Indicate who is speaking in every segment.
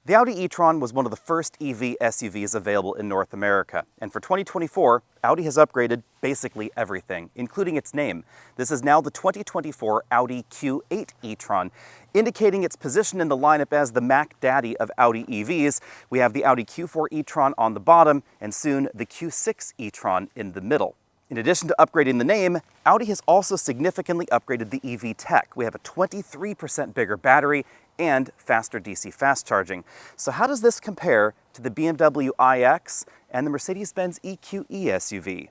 Speaker 1: The Audi e-tron was one of the first EV SUVs available in North America, and for 2024, Audi has upgraded basically everything, including its name. This is now the 2024 Audi Q8 e-tron, indicating its position in the lineup as the Mac Daddy of Audi EVs. We have the Audi Q4 e-tron on the bottom, and soon the Q6 e-tron in the middle. In addition to upgrading the name, Audi has also significantly upgraded the EV tech. We have a 23% bigger battery and faster DC fast charging. So how does this compare to the BMW iX and the Mercedes-Benz EQE SUV?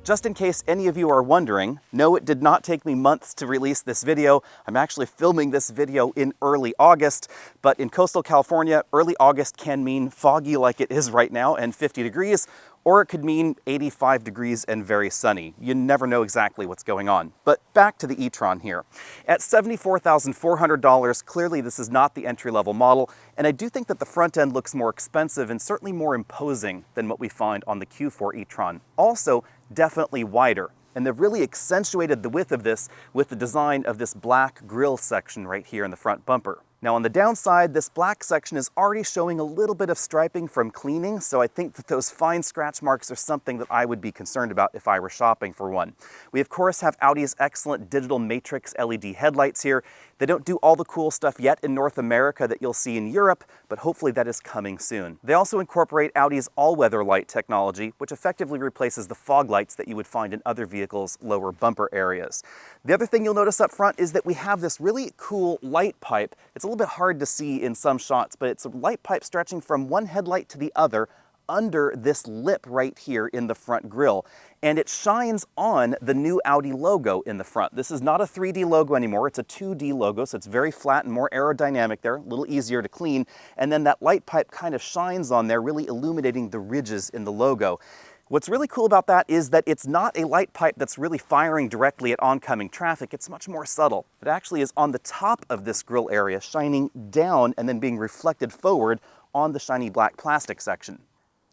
Speaker 1: Just in case any of you are wondering, no, it did not take me months to release this video. I'm actually filming this video in early August, but in coastal California, early August can mean foggy like it is right now and 50 degrees, or it could mean 85 degrees and very sunny. You never know exactly what's going on. But back to the e-tron here. At $74,400, clearly this is not the entry-level model, and I do think that the front end looks more expensive and certainly more imposing than what we find on the Q4 e-tron. Also, definitely wider. And they've really accentuated the width of this with the design of this black grille section right here in the front bumper. Now on the downside, this black section is already showing a little bit of striping from cleaning, so I think that those fine scratch marks are something that I would be concerned about if I were shopping for one. We of course have Audi's excellent digital matrix LED headlights here. They don't do all the cool stuff yet in North America that you'll see in Europe, but hopefully that is coming soon. They also incorporate Audi's all-weather light technology, which effectively replaces the fog lights that you would find in other vehicles' lower bumper areas. The other thing you'll notice up front is that we have this really cool light pipe. It's a little bit hard to see in some shots, but it's a light pipe stretching from one headlight to the other under this lip right here in the front grille. And it shines on the new Audi logo in the front. This is not a 3D logo anymore, it's a 2D logo, so it's very flat and more aerodynamic there, a little easier to clean. And then that light pipe kind of shines on there, really illuminating the ridges in the logo. What's really cool about that is that it's not a light pipe that's really firing directly at oncoming traffic. It's much more subtle. It actually is on the top of this grille area, shining down and then being reflected forward on the shiny black plastic section.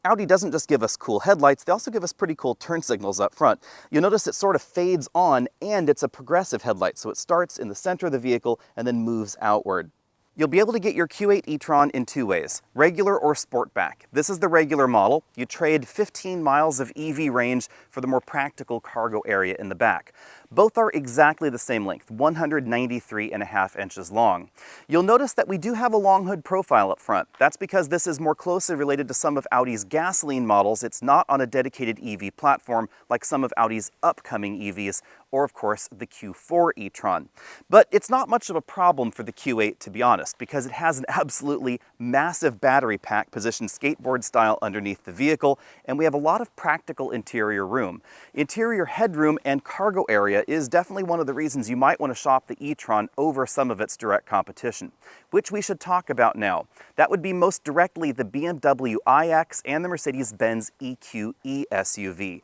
Speaker 1: Audi doesn't just give us cool headlights, they also give us pretty cool turn signals up front. You'll notice it sort of fades on, and it's a progressive headlight, so it starts in the center of the vehicle and then moves outward. You'll be able to get your Q8 e-tron in two ways, regular or Sportback. This is the regular model. You trade 15 miles of EV range for the more practical cargo area in the back. Both are exactly the same length, 193.5 inches long. You'll notice that we do have a long hood profile up front. That's because this is more closely related to some of Audi's gasoline models. It's not on a dedicated EV platform like some of Audi's upcoming EVs, or of course the Q4 e-tron. But it's not much of a problem for the Q8, to be honest, because it has an absolutely massive battery pack positioned skateboard style underneath the vehicle, and we have a lot of practical interior room. Interior headroom and cargo area is definitely one of the reasons you might want to shop the e-tron over some of its direct competition, which we should talk about now. That would be most directly the BMW iX and the Mercedes-Benz EQE SUV.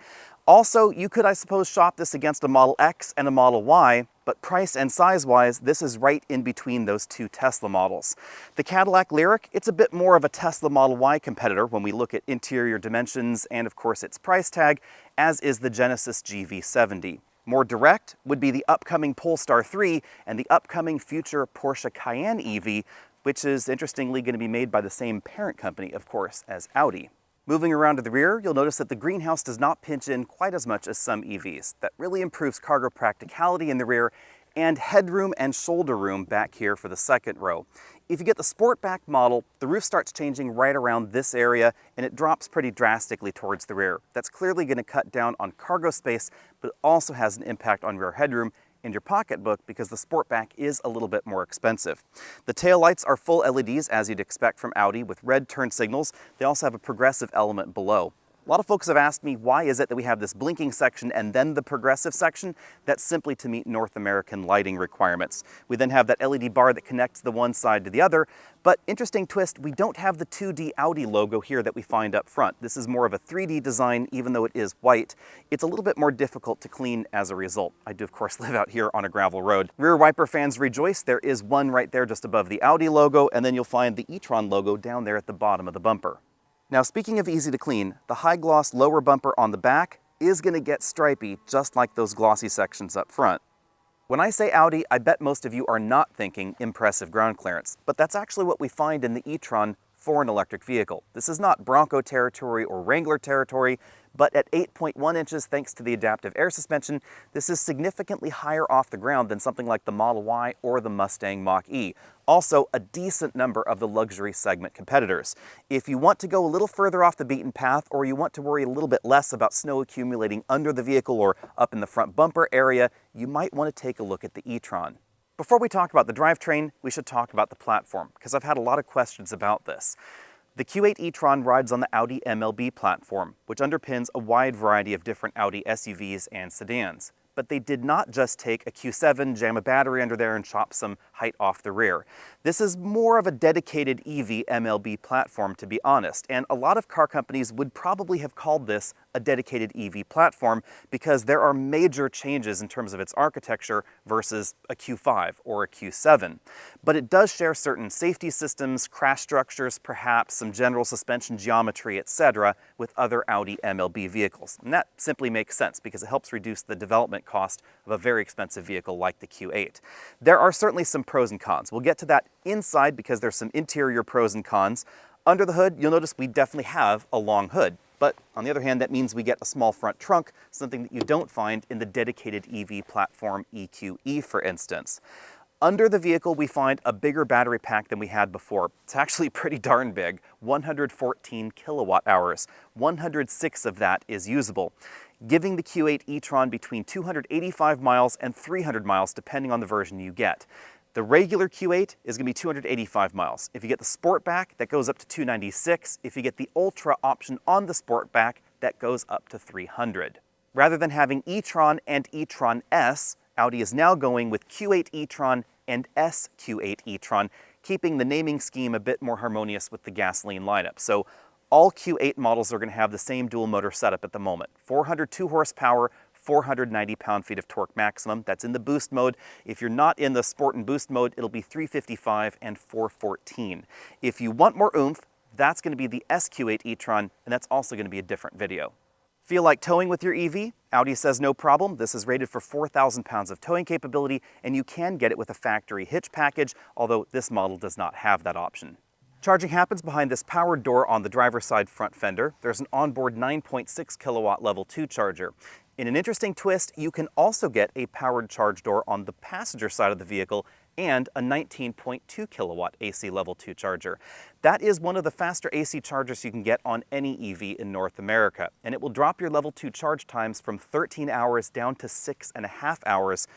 Speaker 1: Also, you could, I suppose, shop this against a Model X and a Model Y, but price and size-wise, this is right in between those two Tesla models. The Cadillac Lyriq, it's a bit more of a Tesla Model Y competitor when we look at interior dimensions and, of course, its price tag, as is the Genesis GV70. More direct would be the upcoming Polestar 3 and the upcoming future Porsche Cayenne EV, which is interestingly going to be made by the same parent company, of course, as Audi. Moving around to the rear, you'll notice that the greenhouse does not pinch in quite as much as some EVs. That really improves cargo practicality in the rear and headroom and shoulder room back here for the second row. If you get the Sportback model, the roof starts changing right around this area and it drops pretty drastically towards the rear. That's clearly going to cut down on cargo space, but it also has an impact on rear headroom and your pocketbook because the Sportback is a little bit more expensive. The taillights are full LEDs as you'd expect from Audi with red turn signals. They also have a progressive element below. A lot of folks have asked me, why is it that we have this blinking section and then the progressive section? That's simply to meet North American lighting requirements. We then have that LED bar that connects the one side to the other, but interesting twist, we don't have the 2D Audi logo here that we find up front. This is more of a 3D design, even though it is white. It's a little bit more difficult to clean as a result. I do, of course, live out here on a gravel road. Rear wiper fans rejoice. There is one right there just above the Audi logo, and then you'll find the e-tron logo down there at the bottom of the bumper. Now, speaking of easy to clean, the high gloss lower bumper on the back is going to get stripy, just like those glossy sections up front. When I say Audi, I bet most of you are not thinking impressive ground clearance, but that's actually what we find in the e-tron for an electric vehicle. This is not Bronco territory or Wrangler territory, but at 8.1 inches, thanks to the adaptive air suspension, this is significantly higher off the ground than something like the Model Y or the Mustang Mach-E. Also, a decent number of the luxury segment competitors. If you want to go a little further off the beaten path, or you want to worry a little bit less about snow accumulating under the vehicle or up in the front bumper area, you might want to take a look at the e-tron. Before we talk about the drivetrain, we should talk about the platform, because I've had a lot of questions about this. The Q8 e-tron rides on the Audi MLB platform, which underpins a wide variety of different Audi SUVs and sedans. But they did not just take a Q7, jam a battery under there, and chop some height off the rear. This is more of a dedicated EV MLB platform, to be honest, and a lot of car companies would probably have called this a dedicated EV platform because there are major changes in terms of its architecture versus a Q5 or a Q7. But it does share certain safety systems, crash structures, perhaps some general suspension geometry, etc. with other Audi MLB vehicles. And that simply makes sense because it helps reduce the development cost of a very expensive vehicle like the Q8. There are certainly some pros and cons. We'll get to that inside because there's some interior pros and cons. Under the hood, you'll notice we definitely have a long hood. But on the other hand, that means we get a small front trunk, something that you don't find in the dedicated EV platform EQE, for instance. Under the vehicle, we find a bigger battery pack than we had before. It's actually pretty darn big, 114 kilowatt hours. 106 of that is usable, giving the Q8 e-tron between 285 miles and 300 miles, depending on the version you get. The regular Q8 is going to be 285 miles. If you get the Sportback, that goes up to 296. If you get the Ultra option on the Sportback, that goes up to 300. Rather than having e-tron and e-tron S, Audi is now going with Q8 e-tron and S Q8 e-tron, keeping the naming scheme a bit more harmonious with the gasoline lineup. So all Q8 models are going to have the same dual motor setup at the moment. 402 horsepower, 490 pound-feet of torque maximum. That's in the boost mode. If you're not in the sport and boost mode, it'll be 355 and 414. If you want more oomph, that's going to be the SQ8 e-tron, and that's also going to be a different video. Feel like towing with your EV? Audi says no problem. This is rated for 4,000 pounds of towing capability, and you can get it with a factory hitch package, although this model does not have that option. Charging happens behind this powered door on the driver's side front fender. There's an onboard 9.6 kilowatt level 2 charger. In an interesting twist, you can also get a powered charge door on the passenger side of the vehicle and a 19.2 kilowatt AC level 2 charger. That is one of the faster AC chargers you can get on any EV in North America, and it will drop your level 2 charge times from 13 hours down to 6.5 hours,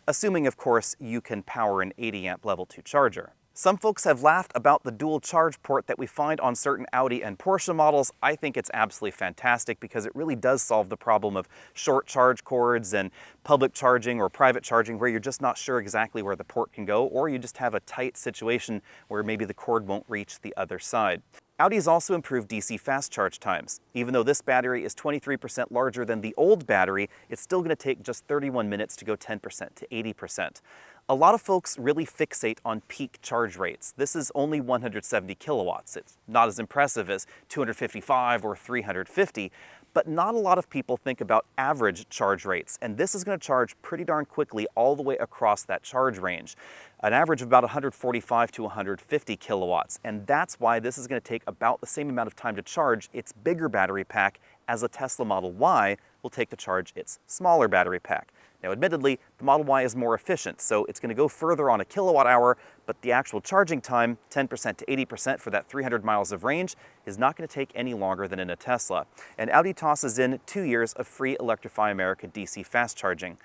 Speaker 1: assuming, of course, you can power an 80 amp level 2 charger. Some folks have laughed about the dual charge port that we find on certain Audi and Porsche models. I think it's absolutely fantastic because it really does solve the problem of short charge cords and public charging or private charging where you're just not sure exactly where the port can go, or you just have a tight situation where maybe the cord won't reach the other side. Audi's also improved DC fast charge times. Even though this battery is 23% larger than the old battery, it's still going to take just 31 minutes to go 10% to 80%. A lot of folks really fixate on peak charge rates. This is only 170 kilowatts. It's not as impressive as 255 or 350, but not a lot of people think about average charge rates, and this is going to charge pretty darn quickly all the way across that charge range. An average of about 145 to 150 kilowatts, and that's why this is going to take about the same amount of time to charge its bigger battery pack as a Tesla Model Y will take to charge its smaller battery pack. Now, admittedly, the Model Y is more efficient, so it's going to go further on a kilowatt hour, but the actual charging time, 10% to 80% for that 300 miles of range, is not going to take any longer than in a Tesla. And Audi tosses in 2 years of free Electrify America DC fast charging,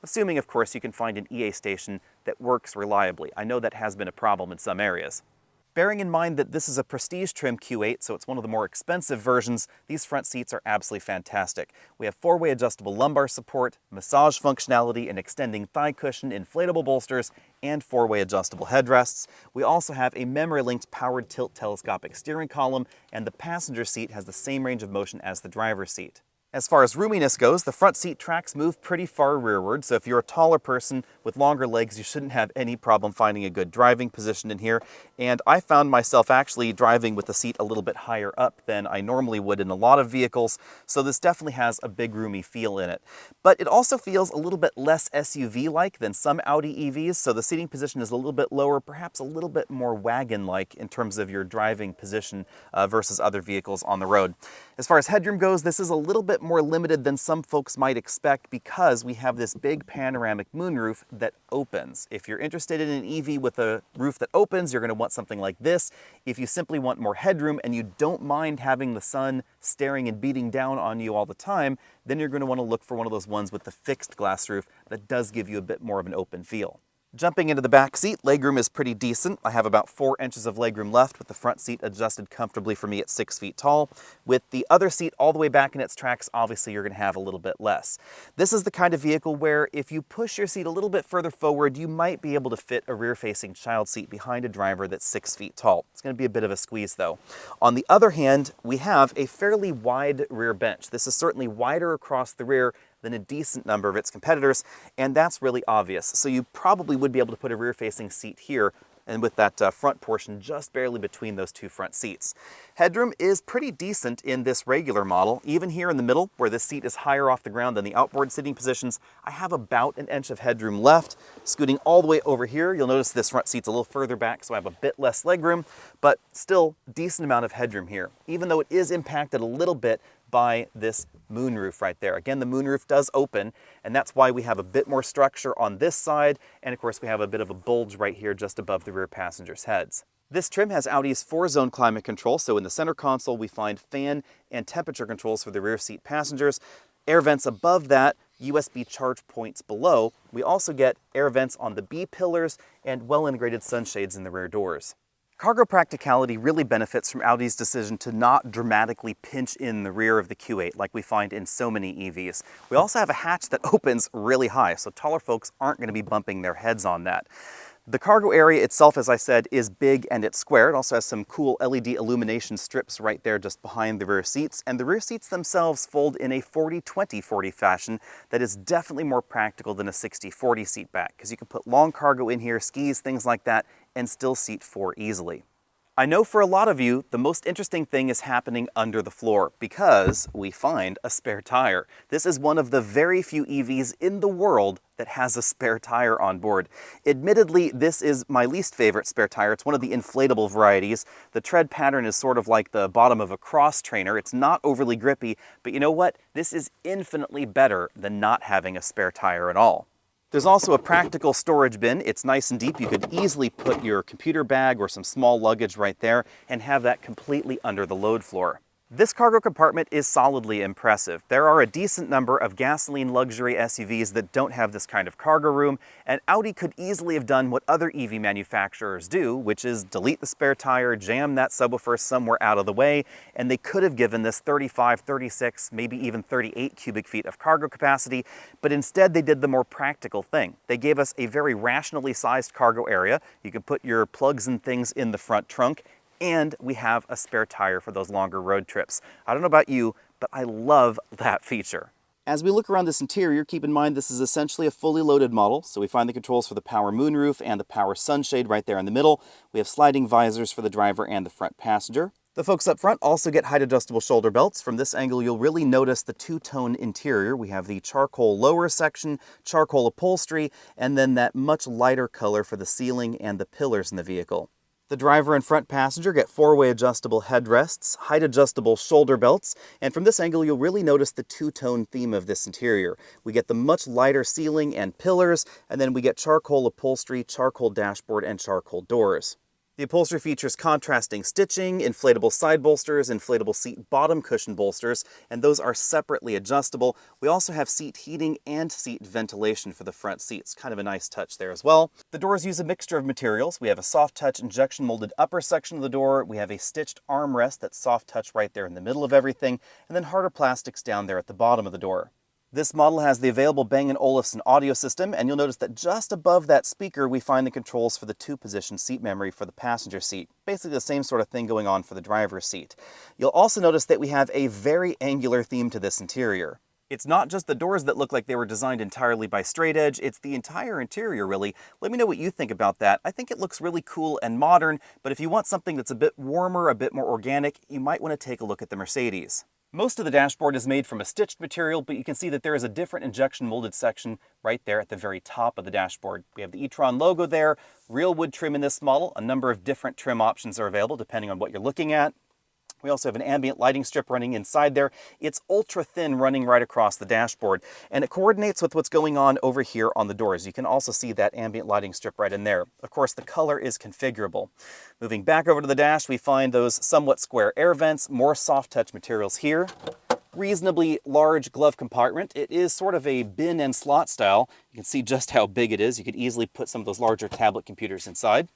Speaker 1: assuming, of course, you can find an EA station that works reliably. I know that has been a problem in some areas. Bearing in mind that this is a prestige trim Q8, so it's one of the more expensive versions, these front seats are absolutely fantastic. We have 4-way adjustable lumbar support, massage functionality, an extending thigh cushion, inflatable bolsters, and 4-way adjustable headrests. We also have a memory-linked powered tilt telescopic steering column, and the passenger seat has the same range of motion as the driver's seat. As far as roominess goes, the front seat tracks move pretty far rearward, so if you're a taller person with longer legs, you shouldn't have any problem finding a good driving position in here. And I found myself actually driving with the seat a little bit higher up than I normally would in a lot of vehicles, so this definitely has a big roomy feel in it. But it also feels a little bit less SUV-like than some Audi EVs, so the seating position is a little bit lower, perhaps a little bit more wagon-like in terms of your driving position versus other vehicles on the road. As far as headroom goes, this is a little bit more limited than some folks might expect because we have this big panoramic moonroof that opens. If you're interested in an EV with a roof that opens, you're going to want something like this. If you simply want more headroom and you don't mind having the sun staring and beating down on you all the time, then you're going to want to look for one of those ones with the fixed glass roof that does give you a bit more of an open feel. Jumping into the back seat, legroom is pretty decent. I have about 4 inches of legroom left with the front seat adjusted comfortably for me at 6 feet tall. With the other seat all the way back in its tracks, obviously you're going to have a little bit less. This is the kind of vehicle where if you push your seat a little bit further forward, you might be able to fit a rear-facing child seat behind a driver that's 6 feet tall. It's going to be a bit of a squeeze though. On the other hand, we have a fairly wide rear bench. This is certainly wider across the rear than a decent number of its competitors, and that's really obvious. So you probably would be able to put a rear-facing seat here, and with that front portion just barely between those two front seats. Headroom is pretty decent in this regular model. Even here in the middle, where this seat is higher off the ground than the outboard sitting positions, I have about 1 inch of headroom left. Scooting all the way over here, you'll notice this front seat's a little further back, so I have a bit less legroom, but still decent amount of headroom here, even though it is impacted a little bit by this moonroof right there. Again, the moonroof does open, and that's why we have a bit more structure on this side, and of course we have a bit of a bulge right here just above the rear passengers' heads. This trim has Audi's 4-zone climate control, so in the center console we find fan and temperature controls for the rear seat passengers, air vents above that, USB charge points below. We also get air vents on the B-pillars and well-integrated sunshades in the rear doors. Cargo practicality really benefits from Audi's decision to not dramatically pinch in the rear of the Q8 like we find in so many EVs. We also have a hatch that opens really high, so taller folks aren't going to be bumping their heads on that. The cargo area itself, as I said, is big and it's square. It also has some cool LED illumination strips right there just behind the rear seats, and the rear seats themselves fold in a 40-20-40 fashion that is definitely more practical than a 60-40 seat back, because you can put long cargo in here, skis, things like that, and still seat 4 easily. I know for a lot of you, the most interesting thing is happening under the floor because we find a spare tire. This is one of the very few EVs in the world that has a spare tire on board. Admittedly, this is my least favorite spare tire. It's one of the inflatable varieties. The tread pattern is sort of like the bottom of a cross trainer. It's not overly grippy, but you know what? This is infinitely better than not having a spare tire at all. There's also a practical storage bin. It's nice and deep. You could easily put your computer bag or some small luggage right there and have that completely under the load floor. This cargo compartment is solidly impressive. There are a decent number of gasoline luxury SUVs that don't have this kind of cargo room, and Audi could easily have done what other EV manufacturers do, which is delete the spare tire, jam that subwoofer somewhere out of the way, and they could have given this 35, 36, maybe even 38 cubic feet of cargo capacity, but instead they did the more practical thing. They gave us a very rationally sized cargo area. You can put your plugs and things in the front trunk, and we have a spare tire for those longer road trips. I don't know about you, but I love that feature. As we look around this interior, keep in mind this is essentially a fully loaded model, so we find the controls for the power moonroof and the power sunshade right there in the middle. We have sliding visors for the driver and the front passenger. The folks up front also get height adjustable shoulder belts. From this angle, you'll really notice the two-tone interior. We have the charcoal lower section, charcoal upholstery, and then that much lighter color for the ceiling and the pillars in the vehicle. The driver and front passenger get 4-way adjustable headrests, height adjustable shoulder belts, and from this angle you'll really notice the two-tone theme of this interior. We get the much lighter ceiling and pillars, and then we get charcoal upholstery, charcoal dashboard, and charcoal doors. The upholstery features contrasting stitching, inflatable side bolsters, inflatable seat bottom cushion bolsters, and those are separately adjustable. We also have seat heating and seat ventilation for the front seats. Kind of a nice touch there as well. The doors use a mixture of materials. We have a soft touch injection molded upper section of the door. We have a stitched armrest that's soft touch right there in the middle of everything, and then harder plastics down there at the bottom of the door. This model has the available Bang & Olufsen audio system, and you'll notice that just above that speaker we find the controls for the 2-position seat memory for the passenger seat. Basically the same sort of thing going on for the driver's seat. You'll also notice that we have a very angular theme to this interior. It's not just the doors that look like they were designed entirely by straight edge, it's the entire interior really. Let me know what you think about that. I think it looks really cool and modern, but if you want something that's a bit warmer, a bit more organic, you might want to take a look at the Mercedes. Most of the dashboard is made from a stitched material, but you can see that there is a different injection molded section right there at the very top of the dashboard. We have the e-tron logo there, real wood trim in this model. A number of different trim options are available depending on what you're looking at. We also have an ambient lighting strip running inside there. It's ultra thin running right across the dashboard, and it coordinates with what's going on over here on the doors. You can also see that ambient lighting strip right in there. Of course, the color is configurable. Moving back over to the dash, we find those somewhat square air vents, more soft touch materials here. Reasonably large glove compartment. It is sort of a bin and slot style. You can see just how big it is. You could easily put some of those larger tablet computers inside.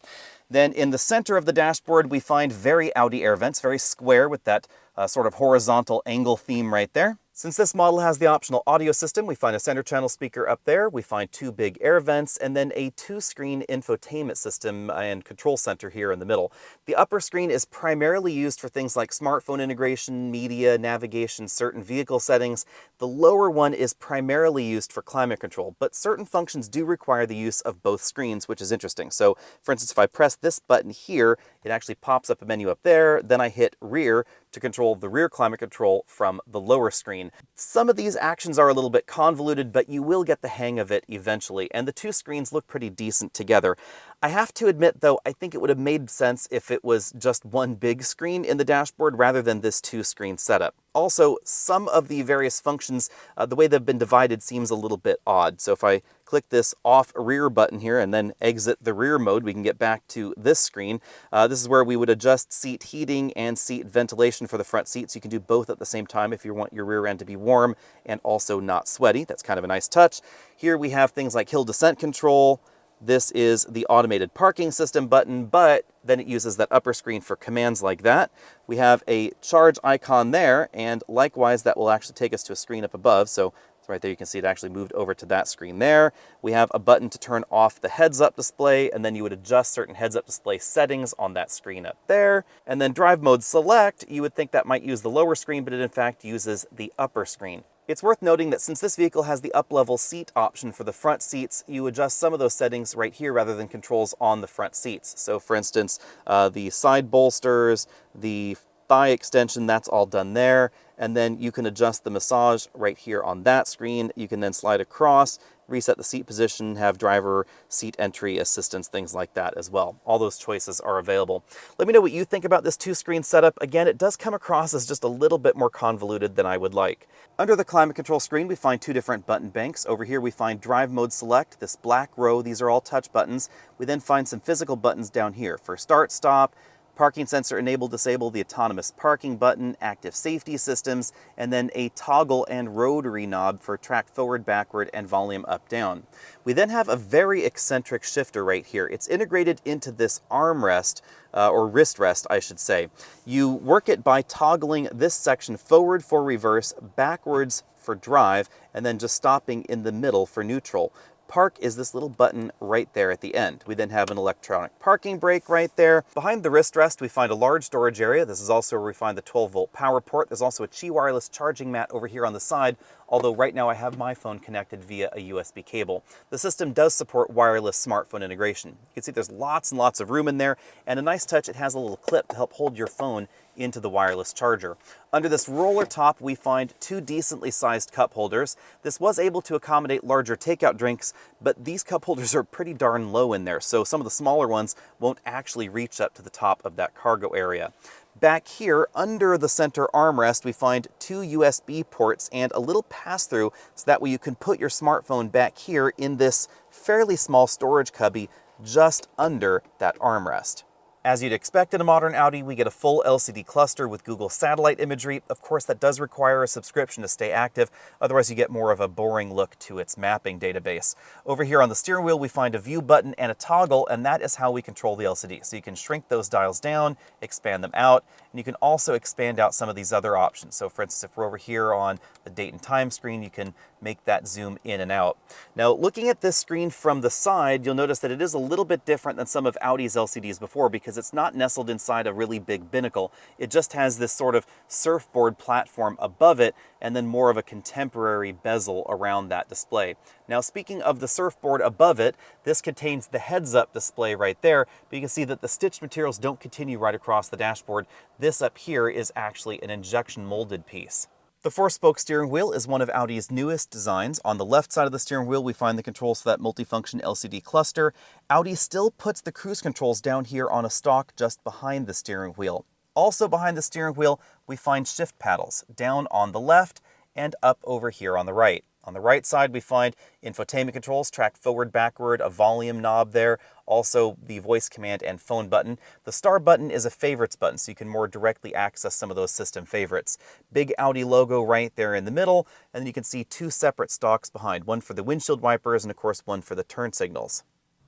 Speaker 1: Then in the center of the dashboard, we find very Audi air vents, very square with that sort of horizontal angle theme right there. Since this model has the optional audio system, we find a center channel speaker up there, we find 2 big air vents, and then a 2-screen infotainment system and control center here in the middle. The upper screen is primarily used for things like smartphone integration, media, navigation, certain vehicle settings. The lower one is primarily used for climate control, but certain functions do require the use of both screens, which is interesting. So, for instance, if I press this button here, it actually pops up a menu up there, then I hit rear to control the rear climate control from the lower screen. Some of these actions are a little bit convoluted, but you will get the hang of it eventually, and the 2 screens look pretty decent together. I have to admit, though, I think it would have made sense if it was just one big screen in the dashboard rather than this 2-screen setup. Also, some of the various functions, the way they've been divided seems a little bit odd. So if I click this off rear button here and then exit the rear mode, we can get back to this screen. This is where we would adjust seat heating and seat ventilation for the front seats. You can do both at the same time if you want your rear end to be warm and also not sweaty. That's kind of a nice touch. Here we have things like hill descent control. This is the automated parking system button, but then it uses that upper screen for commands like that. We have a charge icon there, and likewise that will actually take us to a screen up above. So right there you can see it actually moved over to that screen there. We have a button to turn off the heads-up display, and then you would adjust certain heads-up display settings on that screen up there. And then drive mode select, you would think that might use the lower screen, but it in fact uses the upper screen. It's worth noting that since this vehicle has the up-level seat option for the front seats, you adjust some of those settings right here rather than controls on the front seats. So for instance, the side bolsters, the thigh extension, that's all done there. And then you can adjust the massage right here on that screen. You can then slide across, reset the seat position, have driver seat entry assistance, things like that as well. All those choices are available. Let me know what you think about this 2-screen setup. Again, it does come across as just a little bit more convoluted than I would like. Under the climate control screen, we find 2 different button banks. Over here, we find drive mode select, this black row. These are all touch buttons. We then find some physical buttons down here for start, stop, parking sensor enable, disable, the autonomous parking button, active safety systems, and then a toggle and rotary knob for track forward, backward, and volume up, down. We then have a very eccentric shifter right here. It's integrated into this armrest, or wrist rest, I should say. You work it by toggling this section forward for reverse, backwards for drive, and then just stopping in the middle for neutral. Park is this little button right there at the end. We then have an electronic parking brake right there. Behind the wrist rest, we find a large storage area. This is also where we find the 12-volt power port. There's also a Qi wireless charging mat over here on the side, although right now I have my phone connected via a USB cable. The system does support wireless smartphone integration. You can see there's lots and lots of room in there, and a nice touch, it has a little clip to help hold your phone into the wireless charger. Under this roller top, we find 2 decently sized cup holders. This was able to accommodate larger takeout drinks, but these cup holders are pretty darn low in there, so some of the smaller ones won't actually reach up to the top of that cargo area. Back here, under the center armrest, we find 2 USB ports and a little pass-through, so that way you can put your smartphone back here in this fairly small storage cubby just under that armrest. As you'd expect in a modern Audi, we get a full LCD cluster with Google satellite imagery. Of course, that does require a subscription to stay active, otherwise you get more of a boring look to its mapping database. Over here on the steering wheel, we find a view button and a toggle, and that is how we control the LCD. So you can shrink those dials down, expand them out, and you can also expand out some of these other options. So for instance, if we're over here on the date and time screen, you can make that zoom in and out. Now, looking at this screen from the side, you'll notice that it is a little bit different than some of Audi's LCDs before because it's not nestled inside a really big binnacle. It just has this sort of surfboard platform above it and then more of a contemporary bezel around that display. Now, speaking of the surfboard above it, this contains the heads-up display right there, but you can see that the stitched materials don't continue right across the dashboard. This up here is actually an injection molded piece. The 4-spoke steering wheel is one of Audi's newest designs. On the left side of the steering wheel, we find the controls for that multifunction LCD cluster. Audi still puts the cruise controls down here on a stalk just behind the steering wheel. Also behind the steering wheel, we find shift paddles down on the left and up over here on the right. On the right side, we find infotainment controls, track forward, backward, a volume knob there, also the voice command and phone button. The star button is a favorites button, so you can more directly access some of those system favorites. Big Audi logo right there in the middle, and then you can see 2 separate stalks behind, one for the windshield wipers and of course one for the turn signals.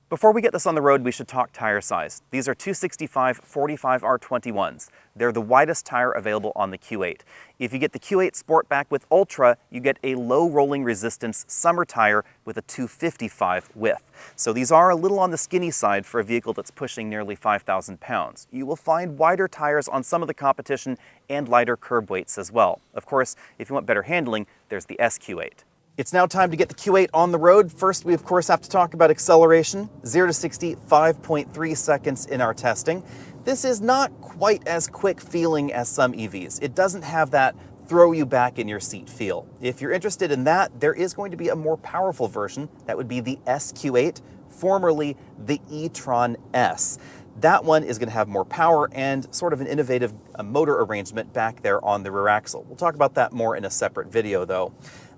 Speaker 1: Before we get this on the road, we should talk tire size. These are 265 45R21s. They're the widest tire available on the Q8. If you get the Q8 Sportback with Ultra, you get a low rolling resistance summer tire with a 255 width. So these are a little on the skinny side for a vehicle that's pushing nearly 5,000 pounds. You will find wider tires on some of the competition and lighter curb weights as well. Of course, if you want better handling, there's the SQ8. It's now time to get the Q8 on the road. First, we of course have to talk about acceleration. 0 to 60, 5.3 seconds in our testing. This is not quite as quick feeling as some EVs. It doesn't have that throw you back in your seat feel. If you're interested in that, there is going to be a more powerful version. That would be the SQ8, formerly the e-tron S. That one is going to have more power and sort of an innovative motor arrangement back there on the rear axle. We'll talk about that more in a separate video though.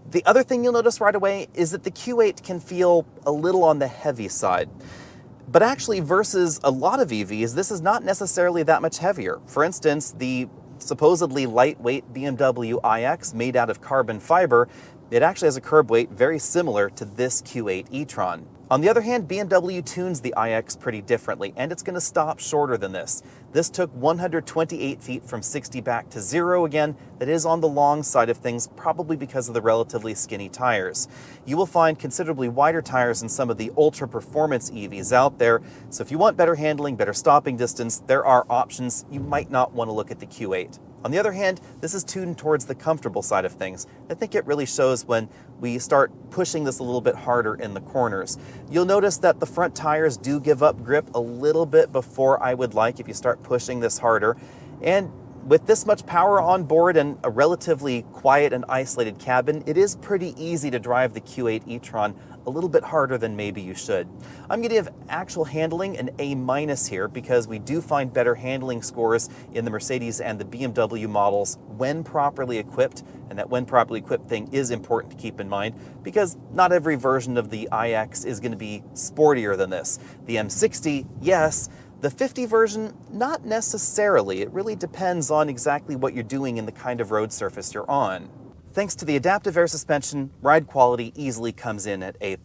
Speaker 1: The other thing you'll notice right away is that the Q8 can feel a little on the heavy side. But actually, versus a lot of EVs, this is not necessarily that much heavier. For instance, the supposedly lightweight BMW iX made out of carbon fiber, it actually has a curb weight very similar to this Q8 e-tron. On the other hand, BMW tunes the iX pretty differently, and it's going to stop shorter than this. This took 128 feet from 60 back to 0 again. That is on the long side of things, probably because of the relatively skinny tires. You will find considerably wider tires than some of the ultra performance EVs out there, so if you want better handling, better stopping distance, there are options. You might not want to look at the Q8. On the other hand, this is tuned towards the comfortable side of things. I think it really shows when we start pushing this a little bit harder in the corners. You'll notice that the front tires do give up grip a little bit before I would like if you start pushing this harder. And with this much power on board and a relatively quiet and isolated cabin, it is pretty easy to drive the Q8 e-tron a little bit harder than maybe you should. I'm going to give actual handling an A- here because we do find better handling scores in the Mercedes and the BMW models when properly equipped, and that when properly equipped thing is important to keep in mind because not every version of the iX is going to be sportier than this. The M60, yes. The 50 version, not necessarily. It really depends on exactly what you're doing and the kind of road surface you're on. Thanks to the adaptive air suspension, ride quality easily comes in at A+.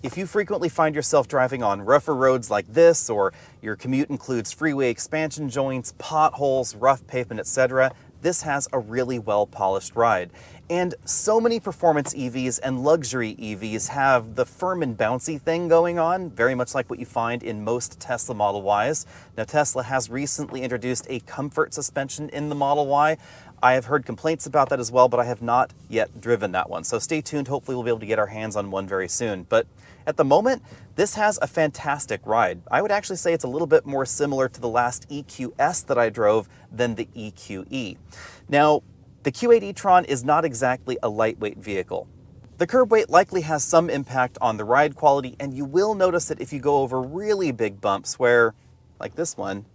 Speaker 1: If you frequently find yourself driving on rougher roads like this, or your commute includes freeway expansion joints, potholes, rough pavement, etc., this has a really well-polished ride. And so many performance EVs and luxury EVs have the firm and bouncy thing going on, very much like what you find in most Tesla Model Ys. Now, Tesla has recently introduced a comfort suspension in the Model Y. I have heard complaints about that as well, but I have not yet driven that one. So stay tuned. Hopefully we'll be able to get our hands on one very soon. But at the moment, this has a fantastic ride. I would actually say it's a little bit more similar to the last EQS that I drove than the EQE. Now, the Q8 e-tron is not exactly a lightweight vehicle. The curb weight likely has some impact on the ride quality, and you will notice that if you go over really big bumps where, like this one,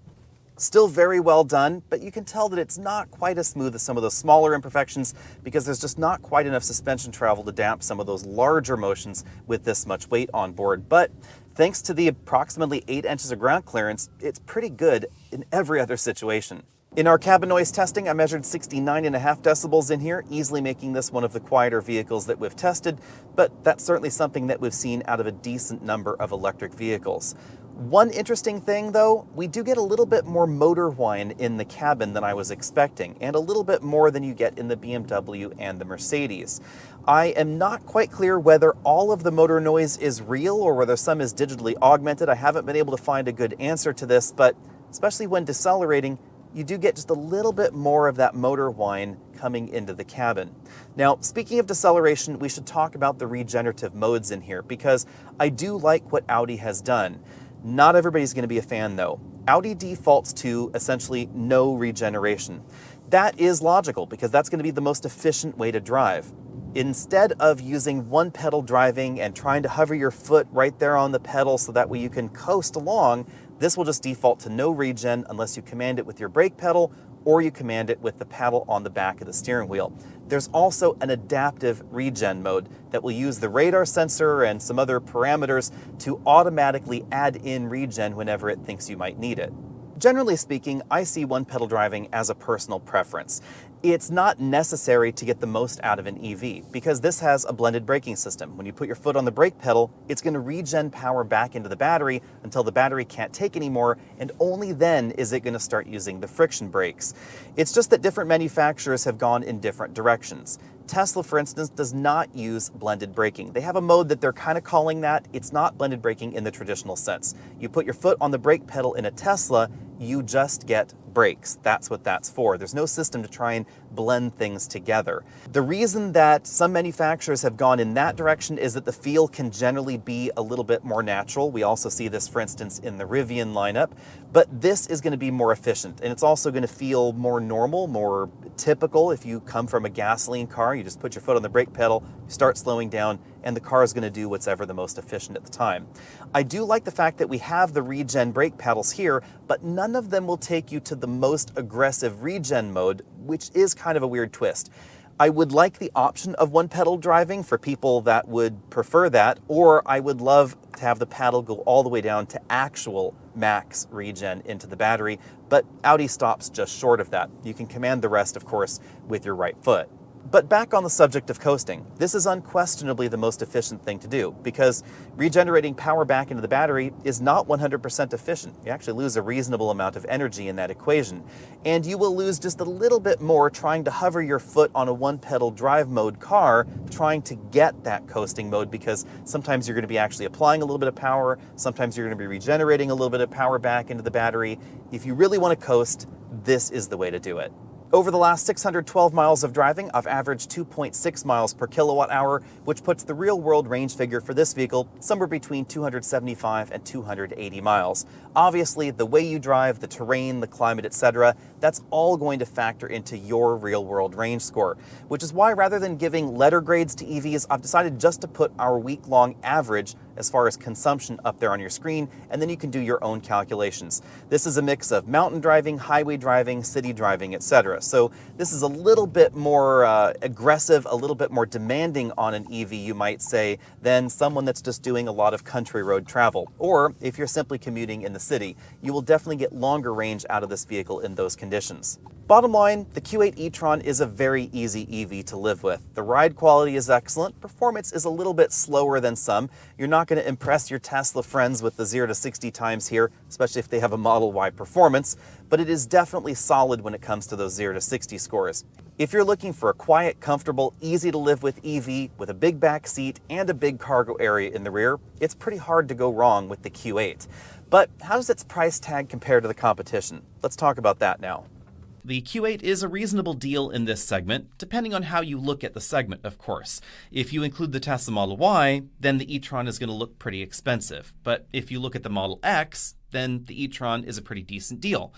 Speaker 1: still very well done, but you can tell that it's not quite as smooth as some of those smaller imperfections because there's just not quite enough suspension travel to damp some of those larger motions with this much weight on board. But thanks to the approximately 8 inches of ground clearance, it's pretty good in every other situation. In our cabin noise testing, I measured 69.5 decibels in here, easily making this one of the quieter vehicles that we've tested, but that's certainly something that we've seen out of a decent number of electric vehicles. One interesting thing though, we do get a little bit more motor whine in the cabin than I was expecting, and a little bit more than you get in the BMW and the Mercedes. I am not quite clear whether all of the motor noise is real or whether some is digitally augmented. I haven't been able to find a good answer to this, but especially when decelerating, you do get just a little bit more of that motor whine coming into the cabin. Now, speaking of deceleration, we should talk about the regenerative modes in here, because I do like what Audi has done. Not everybody's going to be a fan though. Audi defaults to essentially no regeneration. That is logical because that's going to be the most efficient way to drive. Instead of using one pedal driving and trying to hover your foot right there on the pedal so that way you can coast along, this will just default to no regen unless you command it with your brake pedal or you command it with the paddle on the back of the steering wheel. There's also an adaptive regen mode that will use the radar sensor and some other parameters to automatically add in regen whenever it thinks you might need it. Generally speaking, I see one pedal driving as a personal preference. It's not necessary to get the most out of an EV because this has a blended braking system. When you put your foot on the brake pedal, it's going to regen power back into the battery until the battery can't take anymore, and only then is it going to start using the friction brakes. It's just that different manufacturers have gone in different directions. Tesla, for instance, does not use blended braking. They have a mode that they're kind of calling that. It's not blended braking in the traditional sense. You put your foot on the brake pedal in a Tesla, you just get brakes. That's what that's for. There's no system to try and blend things together. The reason that some manufacturers have gone in that direction is that the feel can generally be a little bit more natural. We also see this, for instance, in the Rivian lineup, but this is going to be more efficient, and it's also going to feel more normal, more typical. If you come from a gasoline car, you just put your foot on the brake pedal, you start slowing down, and the car is going to do what's ever the most efficient at the time. I do like the fact that we have the regen brake paddles here, but none of them will take you to the most aggressive regen mode, which is kind of a weird twist. I would like the option of one pedal driving for people that would prefer that, or I would love to have the paddle go all the way down to actual max regen into the battery, but Audi stops just short of that. You can command the rest, of course, with your right foot. But back on the subject of coasting, this is unquestionably the most efficient thing to do because regenerating power back into the battery is not 100% efficient. You actually lose a reasonable amount of energy in that equation. And you will lose just a little bit more trying to hover your foot on a one-pedal drive mode car, trying to get that coasting mode, because sometimes you're going to be actually applying a little bit of power, sometimes you're going to be regenerating a little bit of power back into the battery. If you really want to coast, this is the way to do it. Over the last 612 miles of driving, I've averaged 2.6 miles per kilowatt hour, which puts the real-world range figure for this vehicle somewhere between 275 and 280 miles. Obviously, the way you drive, the terrain, the climate, etc., that's all going to factor into your real-world range score, which is why rather than giving letter grades to EVs, I've decided just to put our week-long average as far as consumption up there on your screen, and then you can do your own calculations. This is a mix of mountain driving, highway driving, city driving, etc. So this is a little bit more aggressive, a little bit more demanding on an EV, you might say, than someone that's just doing a lot of country road travel. Or if you're simply commuting in the city, you will definitely get longer range out of this vehicle in those conditions. Bottom line, the Q8 e-tron is a very easy EV to live with. The ride quality is excellent, performance is a little bit slower than some. You're not going to impress your Tesla friends with the 0 to 60 times here, especially if they have a Model Y performance, but it is definitely solid when it comes to those 0 to 60 scores. If you're looking for a quiet, comfortable, easy to live with EV with a big back seat and a big cargo area in the rear, it's pretty hard to go wrong with the Q8. But how does its price tag compare to the competition? Let's talk about that now. The Q8 is a reasonable deal in this segment, depending on how you look at the segment, of course. If you include the Tesla Model Y, then the e-tron is going to look pretty expensive. But if you look at the Model X, then the e-tron is a pretty decent deal.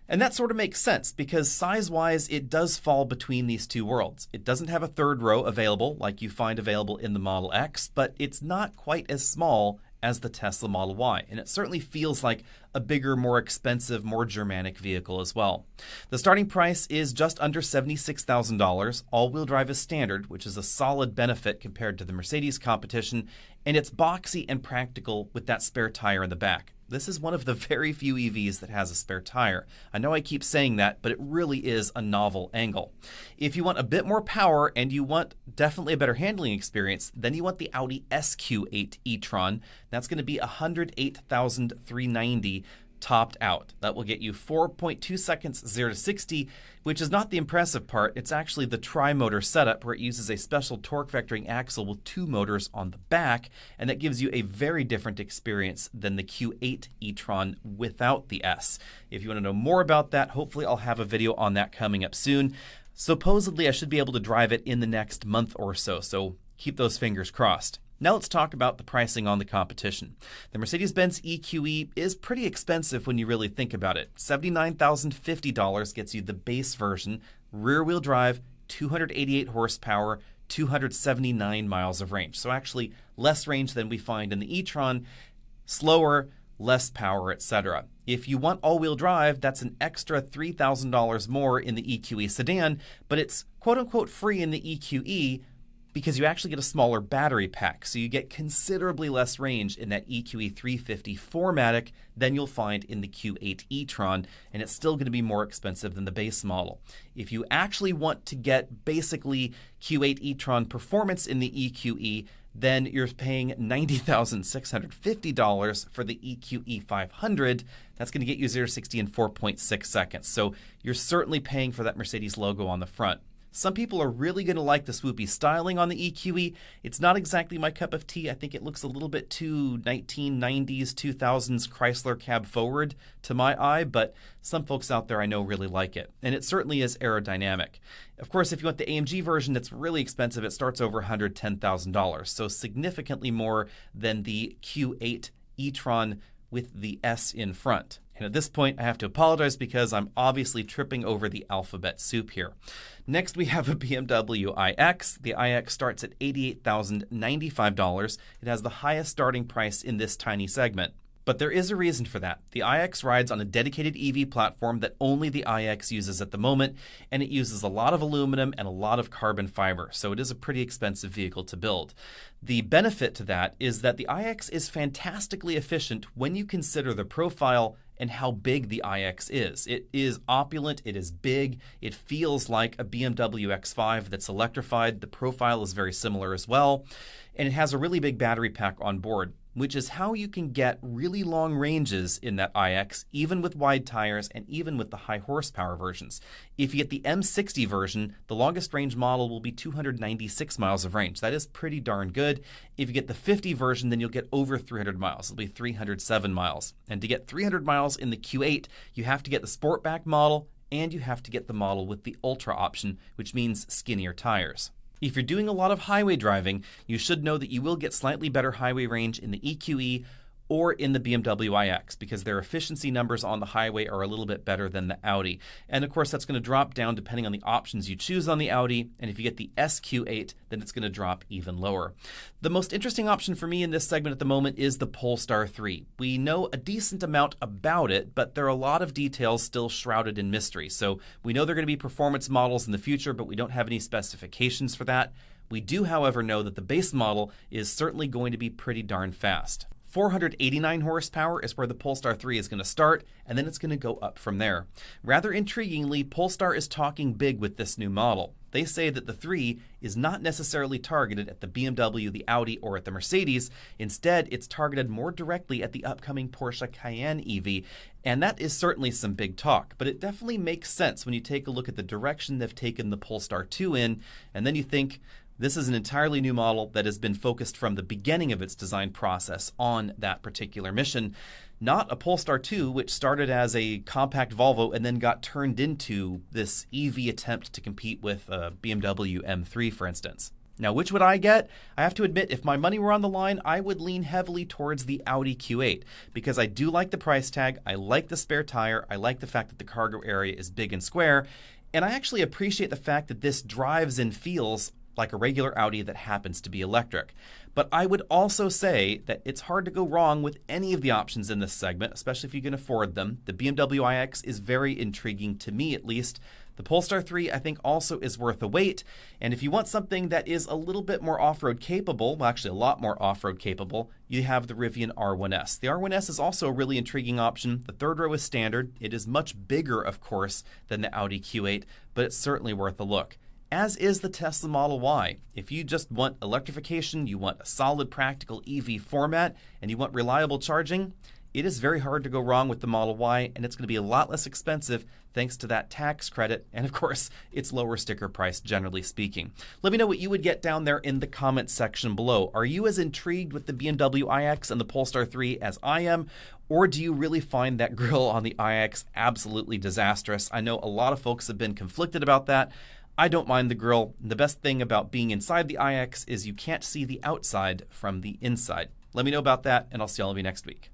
Speaker 1: And that sort of makes sense because size-wise, it does fall between these two worlds. It doesn't have a third row available like you find available in the Model X, but it's not quite as small as the Tesla Model Y, and it certainly feels like a bigger, more expensive, more Germanic vehicle as well. The starting price is just under $76,000. All-wheel drive is standard, which is a solid benefit compared to the Mercedes competition, and it's boxy and practical with that spare tire in the back. This is one of the very few EVs that has a spare tire. I know I keep saying that, but it really is a novel angle. If you want a bit more power and you want definitely a better handling experience, then you want the Audi Q8 e-tron. That's going to be $108,390 topped out. That will get you 4.2 seconds 0 to 60, which is not the impressive part. It's actually the tri-motor setup where it uses a special torque vectoring axle with 2 motors on the back, and that gives you a very different experience than the Q8 e-tron without the S. If you want to know more about that, hopefully I'll have a video on that coming up soon. Supposedly I should be able to drive it in the next month or so keep those fingers crossed. Now let's talk about the pricing on the competition. The Mercedes-Benz EQE is pretty expensive when you really think about it. $79,050 gets you the base version, rear-wheel drive, 288 horsepower, 279 miles of range. So actually less range than we find in the e-tron, slower, less power, etc. If you want all-wheel drive, that's an extra $3,000 more in the EQE sedan, but it's quote-unquote free in the EQE because you actually get a smaller battery pack, so you get considerably less range in that EQE 350 4MATIC than you'll find in the Q8 e-tron, and it's still going to be more expensive than the base model. If you actually want to get basically Q8 e-tron performance in the EQE, then you're paying $90,650 for the EQE 500. That's going to get you 0 to 60 in 4.6 seconds. So you're certainly paying for that Mercedes logo on the front. Some people are really going to like the swoopy styling on the EQE. It's not exactly my cup of tea. I think it looks a little bit too 1990s, 2000s Chrysler cab forward to my eye, but some folks out there I know really like it. And it certainly is aerodynamic. Of course, if you want the AMG version that's really expensive, it starts over $110,000, so significantly more than the Q8 e-tron with the S in front. And at this point, I have to apologize because I'm obviously tripping over the alphabet soup here. Next, we have a BMW iX. The iX starts at $88,095. It has the highest starting price in this tiny segment. But there is a reason for that. The iX rides on a dedicated EV platform that only the iX uses at the moment, and it uses a lot of aluminum and a lot of carbon fiber, so it is a pretty expensive vehicle to build. The benefit to that is that the iX is fantastically efficient when you consider the profile and how big the iX is. It is opulent, it is big, it feels like a BMW X5 that's electrified. The profile is very similar as well, and it has a really big battery pack on board, which is how you can get really long ranges in that iX, even with wide tires and even with the high horsepower versions. If you get the M60 version, the longest range model will be 296 miles of range. That is pretty darn good. If you get the 50 version, then you'll get over 300 miles. It'll be 307 miles. And to get 300 miles in the Q8, you have to get the Sportback model and you have to get the model with the Ultra option, which means skinnier tires. If you're doing a lot of highway driving, you should know that you will get slightly better highway range in the EQE or in the BMW iX because their efficiency numbers on the highway are a little bit better than the Audi. And of course, that's going to drop down depending on the options you choose on the Audi. And if you get the Q8, then it's going to drop even lower. The most interesting option for me in this segment at the moment is the Polestar 3. We know a decent amount about it, but there are a lot of details still shrouded in mystery. So we know they're going to be performance models in the future, but we don't have any specifications for that. We do, however, know that the base model is certainly going to be pretty darn fast. 489 horsepower is where the Polestar 3 is going to start, and then it's going to go up from there. Rather intriguingly, Polestar is talking big with this new model. They say that the 3 is not necessarily targeted at the BMW, the Audi, or at the Mercedes. Instead, it's targeted more directly at the upcoming Porsche Cayenne EV, and that is certainly some big talk. But it definitely makes sense when you take a look at the direction they've taken the Polestar 2 in, and then you think, this is an entirely new model that has been focused from the beginning of its design process on that particular mission. Not a Polestar 2, which started as a compact Volvo and then got turned into this EV attempt to compete with a BMW M3, for instance. Now, which would I get? I have to admit, if my money were on the line, I would lean heavily towards the Audi Q8 because I do like the price tag, I like the spare tire, I like the fact that the cargo area is big and square, and I actually appreciate the fact that this drives and feels like a regular Audi that happens to be electric. But I would also say that it's hard to go wrong with any of the options in this segment, especially if you can afford them. The BMW iX is very intriguing, to me at least, The Polestar 3, I think, also is worth the wait. And if you want something that is a little bit more off-road capable, well, actually a lot more off-road capable, you have the Rivian R1S. The R1S is also a really intriguing option. The third row is standard. It is much bigger, of course, than the Audi Q8, but it's certainly worth a look. As is the Tesla Model Y. If you just want electrification, you want a solid practical EV format, and you want reliable charging, it is very hard to go wrong with the Model Y, and it's going to be a lot less expensive thanks to that tax credit, and of course, its lower sticker price, generally speaking. Let me know what you would get down there in the comments section below. Are you as intrigued with the BMW iX and the Polestar 3 as I am, or do you really find that grille on the iX absolutely disastrous? I know a lot of folks have been conflicted about that. I don't mind the grille. The best thing about being inside the iX is you can't see the outside from the inside. Let me know about that, and I'll see all of you next week.